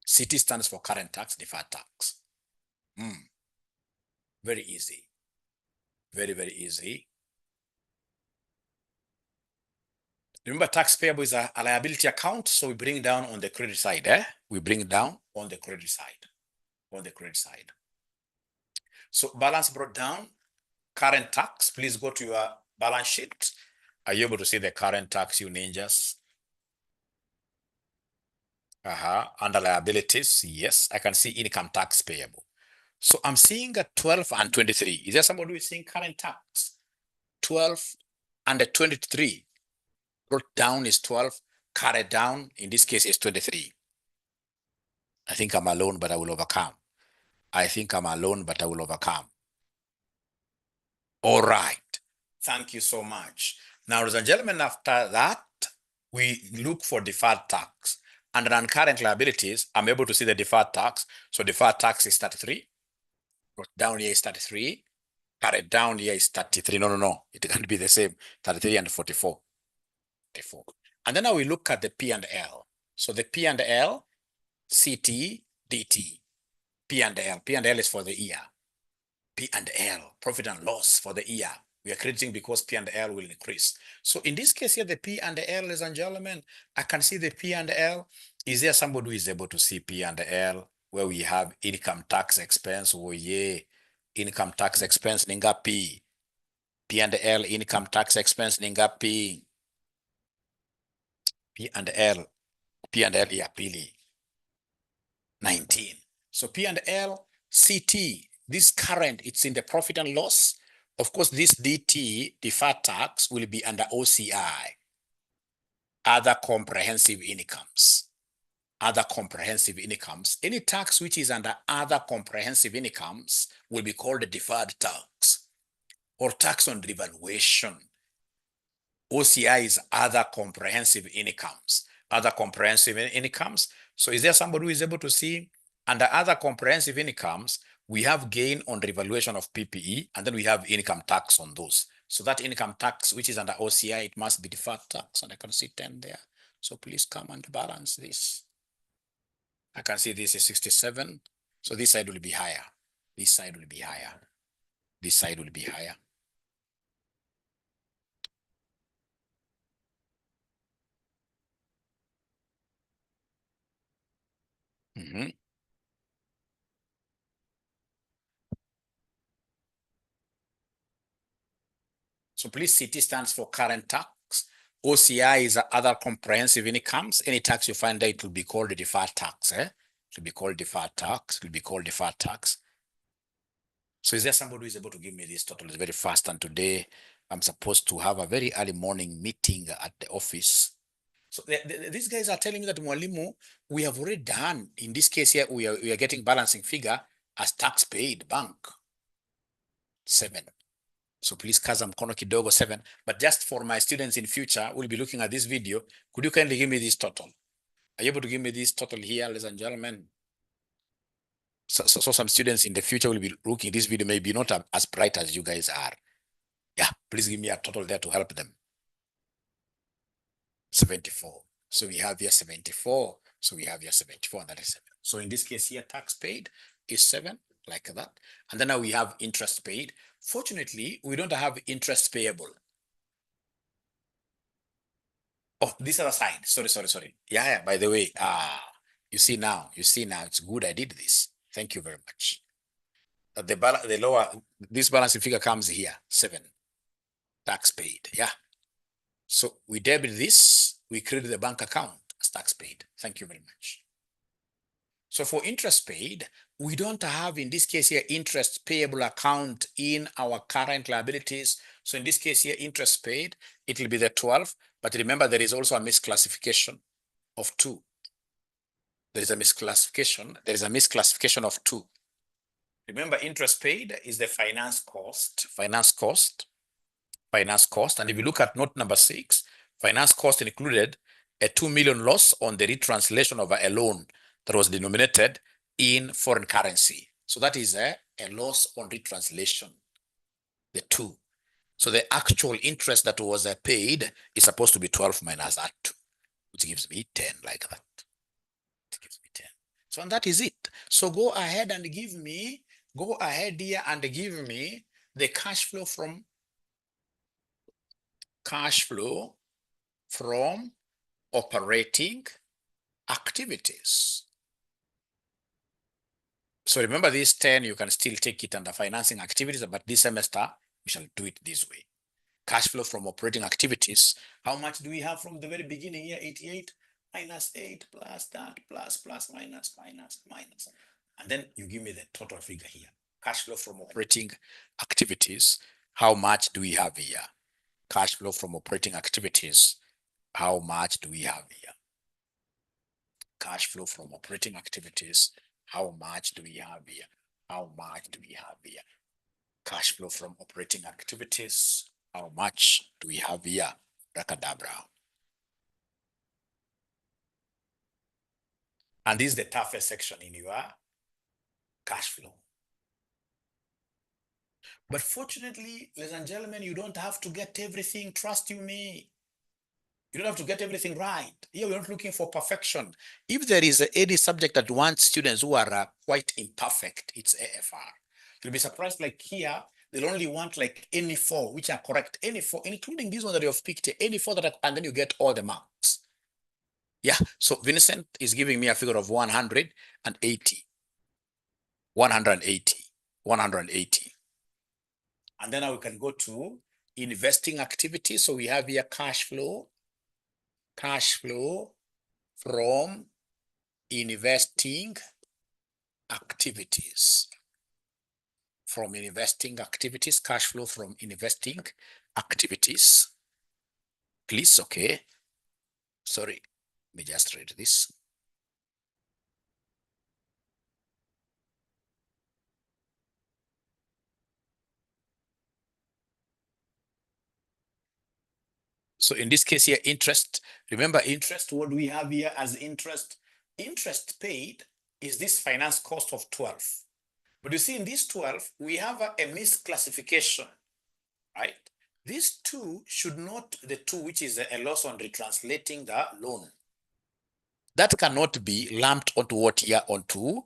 CT stands for current tax, deferred tax. Very easy. Very, very easy. Remember, tax payable is a liability account, so we bring down on the credit side. We bring down on the credit side. On the credit side. So balance brought down. Current tax, please go to your balance sheet. Are you able to see the current tax, you ninjas? Under liabilities, yes, I can see income tax payable. So I'm seeing a 12 and 23. Is there somebody who is seeing current tax? 12 and 23. Brought down is 12, carried down, in this case, is 23. I think I'm alone, but I will overcome. I think I'm alone, but I will overcome. All right. Thank you so much. Now, ladies and gentlemen, after that, we look for deferred tax. Under non-current liabilities, I'm able to see the deferred tax. So deferred tax is 33. Brought down here is 33. Carried down here is 33. No. It can't be the same. 33 and 44. 44. And then now we look at the P&L. So the P&L, CT, DT, P&L. P&L is for the year. P&L, profit and loss for the year. We are crediting because P&L will increase. So in this case here, the P&L, ladies and gentlemen, I can see the P&L. Is there somebody who is able to see P&L where we have income tax expense? Oh yeah, income tax expense ningapi. P&L income tax expense ningapi. P&L ya pili 19. So P&L CT, this current, it's in the profit and loss. Of course, this DT, deferred tax, will be under OCI, other comprehensive incomes. Other comprehensive incomes. Any tax which is under other comprehensive incomes will be called a deferred tax or tax on revaluation. OCI is other comprehensive incomes. Other comprehensive incomes. So is there somebody who is able to see under other comprehensive incomes, we have gain on revaluation of PPE, and then we have income tax on those. So that income tax, which is under OCI, it must be deferred tax, and I can see 10 there. So please come and balance this. I can see this is 67. So this side will be higher. This side will be higher. This side will be higher. So please, CT stands for current tax. OCI is other comprehensive incomes. Any tax you find there, it will be called a deferred tax. It will be called deferred tax. It will be called deferred tax. So is there somebody who is able to give me this total? It's very fast. And today I'm supposed to have a very early morning meeting at the office. So these guys are telling me that Mwalimu, we have already done, in this case here, we are getting balancing figure as tax paid bank 7. So please kaza mkono kidogo 7. But just for my students in future, we'll be looking at this video. Could you kindly give me this total? Are you able to give me this total here, ladies and gentlemen? So some students in the future will be looking at this video, maybe not as bright as you guys are. Yeah, please give me a total there to help them. 74. So we have here 74. So we have here 74, and that is 7. So in this case here, tax paid is 7, like that. And then now we have interest paid. Fortunately, we don't have interest payable. Oh, this other side. Sorry. Yeah, by the way, you see now, it's good I did this. Thank you very much. The lower, this balancing figure comes here, 7. Tax paid, yeah. So we debit this, we credit the bank account as tax paid. Thank you very much. So for interest paid, we don't have, in this case here, interest payable account in our current liabilities. So in this case here, interest paid, it will be the 12. But remember, there is also a misclassification of 2. There is a misclassification of 2. Remember, interest paid is the finance cost. And if you look at note number 6, finance cost included a 2 million loss on the retranslation of a loan that was denominated in foreign currency. So that is a loss on retranslation, the 2. So the actual interest that was paid is supposed to be 12 minus that 2, which gives me 10, like that. It gives me 10. So and that is it. So go ahead and give me, the cash flow from operating activities. So remember this 10, you can still take it under financing activities, but this semester, we shall do it this way. Cash flow from operating activities. How much do we have from the very beginning here? 88 minus 8 plus that, plus minus. And then you give me the total figure here. Cash flow from operating activities. How much do we have here? Cash flow from operating activities. How much do we have here? Cash flow from operating activities. How much do we have here? Cash flow from operating activities. How much do we have here? Rakadabra. And this is the toughest section in your cash flow. But fortunately, ladies and gentlemen, you don't have to get everything. Trust you me. You don't have to get everything right. Here we're not looking for perfection. If there is any subject that wants students who are quite imperfect, it's AFR. You'll be surprised, like here, they'll only want like any four, which are correct, any four, including this one that you've picked, any four that are, and then you get all the marks. Yeah, so Vincent is giving me a figure of 180. 180. 180. And then now we can go to investing activities. So we have here cash flow from investing activities. From investing activities, cash flow from investing activities. Please, okay. Sorry, let me just read this. So in this case here, interest, remember interest, what do we have here as interest? Interest paid is this finance cost of 12. But you see in this 12, we have a misclassification, right? These two should not, the two which is a loss on retranslating the loan. That cannot be lumped onto what here, onto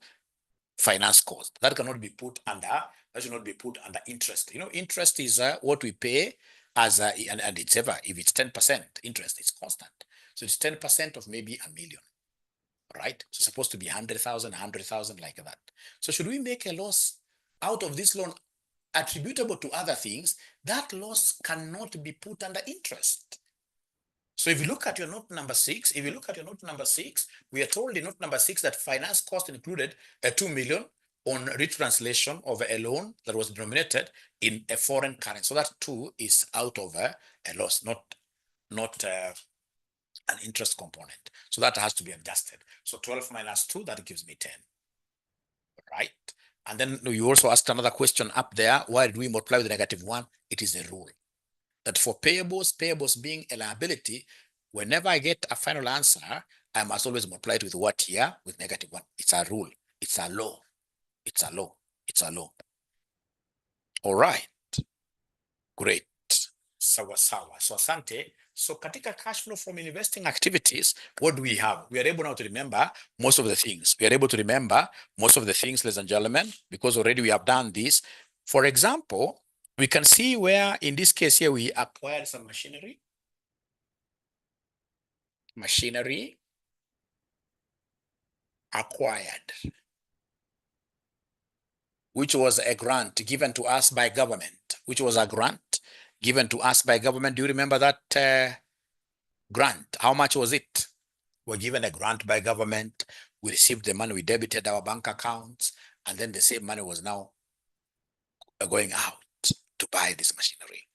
finance cost. That cannot be put under, that should not be put under interest. You know, interest is what we pay as and it's ever, if it's 10% interest, it's constant. So it's 10% of maybe $1 million, right? So it's supposed to be 100,000, 100,000 like that. So should we make a loss out of this loan attributable to other things, that loss cannot be put under interest. So if you look at your note number 6, we are told in note number 6 that finance cost included a 2 million on retranslation of a loan that was denominated in a foreign currency. So that 2 is out of a loss, not an interest component. So that has to be adjusted. So 12 minus 2, that gives me 10, right? And then you also asked another question up there, why did we multiply with -1? It is a rule that for payables being a liability, whenever I get a final answer, I must always multiply it with what here? With -1. It's a rule. It's a law. It's a law. It's a law. All right. Great. Sawa sawa. So asante. So katika cash flow from investing activities, what do we have? We are able now to remember most of the things. We are able to remember most of the things, ladies and gentlemen, because already we have done this. For example, we can see where in this case here we acquired some machinery. Machinery acquired, which was a grant given to us by government, which was a grant given to us by government. Do you remember that grant? How much was it? We're given a grant by government. We received the money, we debited our bank accounts, and then the same money was now going out to buy this machinery.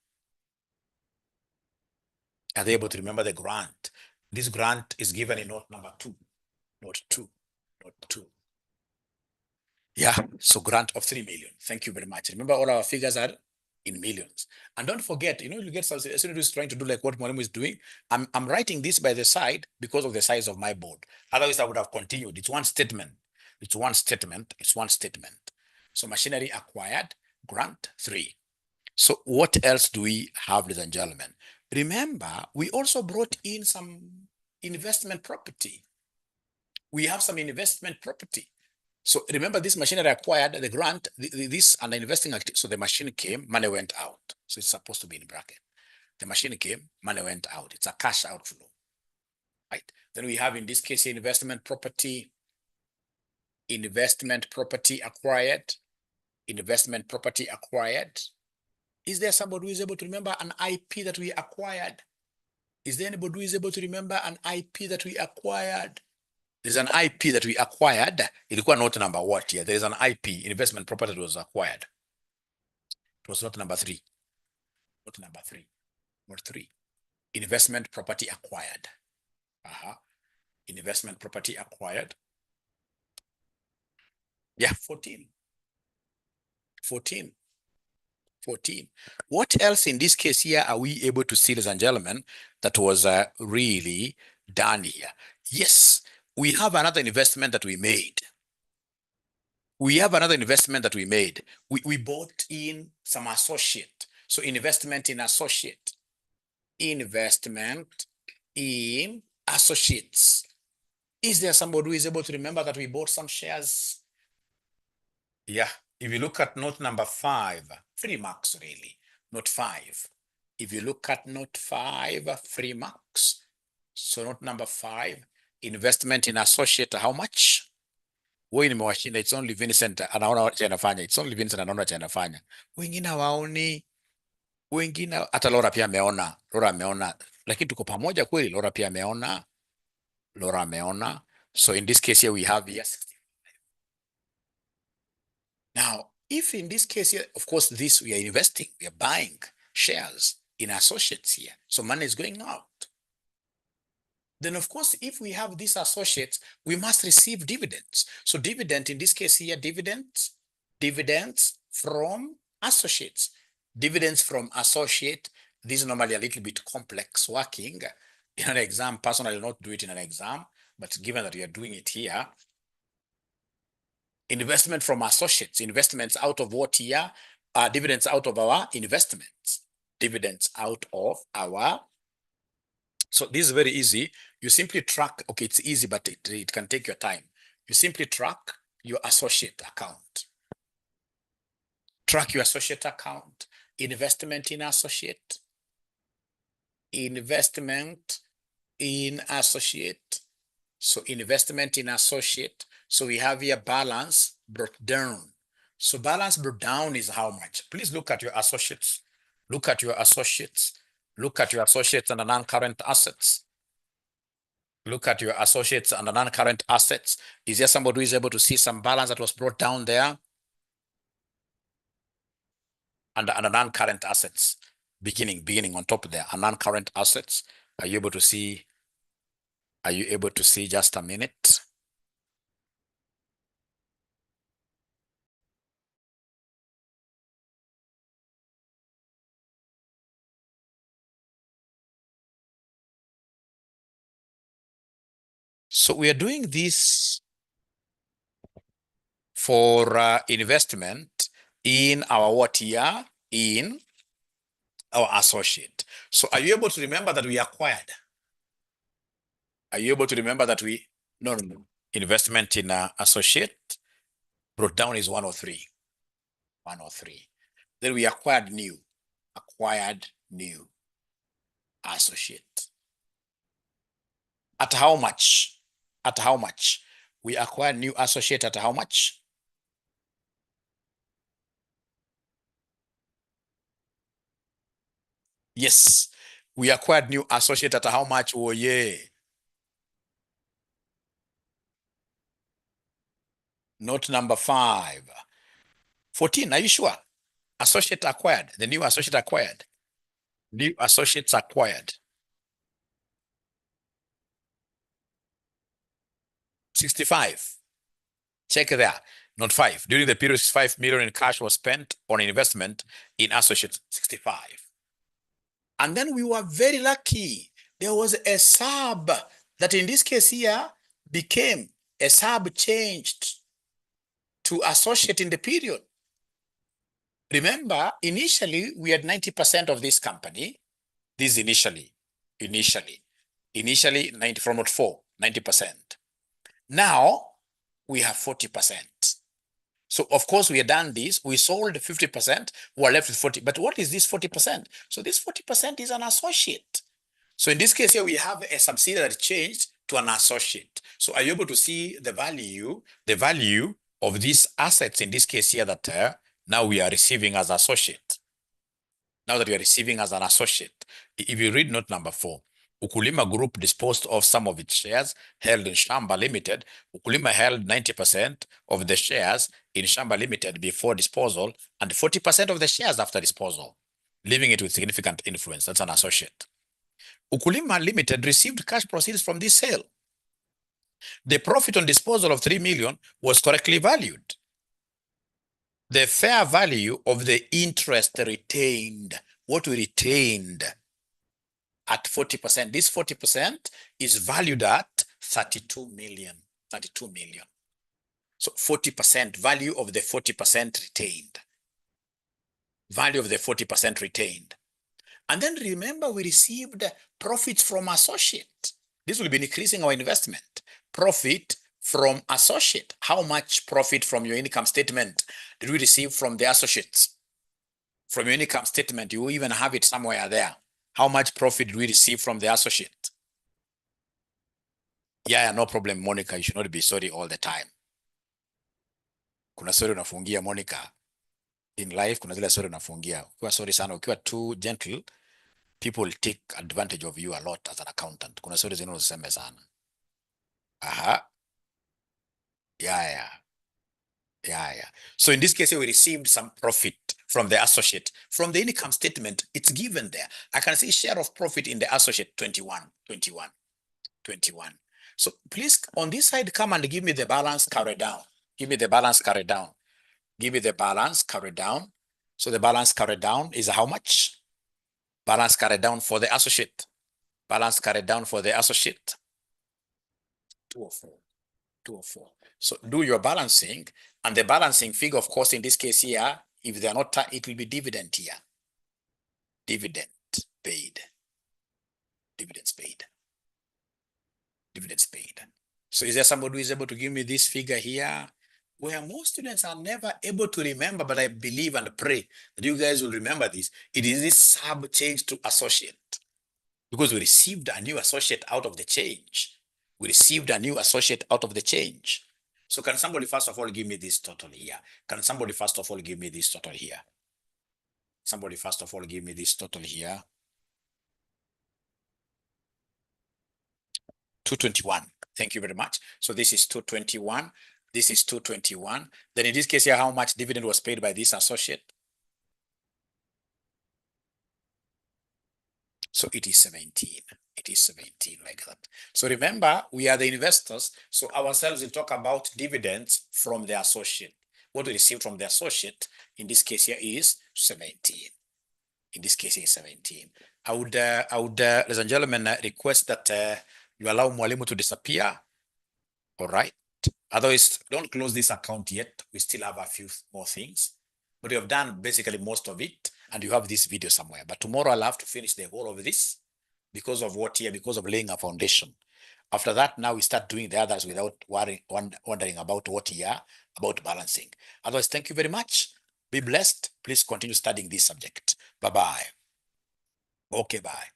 Are they able to remember the grant? This grant is given in note number 2. Note 2. Note 2. Yeah, so grant of 3 million. Thank you very much. Remember, all our figures are in millions. And don't forget, you get some students trying to do like what Mphalemwa is doing. I'm writing this by the side because of the size of my board. Otherwise, I would have continued. It's one statement. It's one statement. It's one statement. So machinery acquired, grant 3. So what else do we have, ladies and gentlemen? Remember, we also brought in some investment property. We have some investment property. So remember, this machinery acquired, the grant, this and the investing activity. So the machine came, money went out. So it's supposed to be in bracket. The machine came, money went out. It's a cash outflow, right? Then we have in this case investment property acquired, investment property acquired. Is there somebody who is able to remember an IP that we acquired? Is there anybody who is able to remember an IP that we acquired? There's an IP that we acquired. Ilikuwa note number what here? There is an IP, investment property that was acquired. It was not number 3. Not number 3. Not 3. Investment property acquired. Investment property acquired. Yeah, 14. 14. 14. What else in this case here are we able to see, ladies and gentlemen, that was really done here? Yes, we have another investment that we made. We bought in some associate. So investment in associate. Investment in associates. Is there somebody who is able to remember that we bought some shares? Yeah, if you look at note number 5, 3 marks really, note 5. If you look at note 5, 3 marks. So note number 5, investment in associate, how much? It's only Vincent anaona cha anafanya. It's only Vincent anaona cha anafanya. Wengine hawaoni. Wengine hata Laura pia ameona. Laura ameona. Lakini tuko pamoja kweli? Laura pia ameona. Laura ameona. So in this case here we have yes. Now, if in this case here, of course, this we are investing, we are buying shares in associates here. So money is going out. Then of course, if we have these associates, we must receive dividends. So dividend, in this case here, dividends from associates. Dividends from associate, this is normally a little bit complex working. In an exam, personally, I will not do it in an exam, but given that we are doing it here, investment from associates, investments out of what here? Dividends out of our investments. Dividends out of our. So this is very easy. You simply track, okay, it's easy, but it can take your time. You simply track your associate account. Track your associate account. Investment in associate. Investment in associate. So investment in associate. So we have here balance brought down. So balance brought down is how much? Please look at your associates. Look at your associates. Look at your associates and the non-current assets. Look at your associates and the non-current assets. Is there somebody who is able to see some balance that was brought down there? And the non-current assets, beginning on top there, and non-current assets. Are you able to see? Are you able to see? Just a minute. So we are doing this for investment in our what here? In our associate. So are you able to remember that we acquired? Are you able to remember that we, no. Investment in associate brought down is 103. 103. Then we acquired new associate. At how much? At how much? We acquired new associate at how much? Yes, we acquired new associate at how much? Oh yeah. Note number 5. 14, are you sure? Associate acquired, the new associate acquired. New associates acquired. 65. Check there. Note 5. During the period, 5 million in cash was spent on investment in associates. 65. And then we were very lucky. There was a sub that in this case here became a sub changed to associate in the period. Remember, initially we had 90% of this company. This initially 90 from note 4, 90%. Now we have 40%. So of course we had done this, we sold 50%, we're left with 40. But what is this 40%? So this 40% is an associate. So in this case here, we have a subsidiary that changed to an associate. So are you able to see the value of these assets in this case here that now we are receiving as associate? Now that we are receiving as an associate. If you read note number 4, 𝗪𝗪𝗁 Group disposed of some of its shares held in 𝗪𝗪𝗁 Limited. 𝗪𝗪𝗁 held 90% of the shares in 𝗪𝗪𝗁 Limited before disposal and 40% of the shares after disposal, leaving it with significant influence. That's an associate. 𝗪𝗪𝗁 Limited received cash proceeds from this sale. The profit on disposal of 3 million was correctly valued. The fair value of the interest retained, what we retained at 40%, this 40% is valued at 32 million. So 40% value of the 40% retained. Value of the 40% retained. And then remember, we received profits from associate. This will be increasing our investment. Profit from associate. How much profit from your income statement did we receive from the associates? From your income statement, you even have it somewhere there. How much profit did we receive from the associate? Yeah, no problem, Monica. You should not be sorry all the time. Kuna sorry unafungia, Monica. In life, kuna zile sorry unafungia. Ukiwa sorry sana, ukiwa too gentle, people will take advantage of you a lot as an accountant. Kuna sorry zinazosema sana. Aha. Yeah. So in this case, we received some profit from the associate. From the income statement, it's given there. I can see share of profit in the associate 21. So please, on this side, come and give me the balance carried down. Give me the balance carried down. Give me the balance carried down. So the balance carried down is how much? Balance carried down for the associate. Balance carried down for the associate. 204. So do your balancing, and the balancing figure, of course, in this case here, if they are not, it will be dividend here. Dividends paid. So is there somebody who is able to give me this figure here? Where most students are never able to remember, but I believe and pray that you guys will remember this. It is this sub change to associate, because we received a new associate out of the change. So can somebody first of all give me this total here? Somebody first of all give me this total here? 221. Thank you very much. So this is 221. This is 221. Then in this case here, how much dividend was paid by this associate? So it is 17. Like that. So remember, we are the investors. So ourselves will talk about dividends from the associate. What we received from the associate in this case here is 17. I would, ladies and gentlemen, request that you allow Mwalimu to disappear. All right. Otherwise, don't close this account yet. We still have a few more things, but we have done basically most of it, and you have this video somewhere. But tomorrow I'll have to finish the whole of this because of what here, because of laying a foundation. After that, now we start doing the others without wondering about what here, about balancing. Otherwise, thank you very much. Be blessed. Please continue studying this subject. Bye-bye. Okay, bye.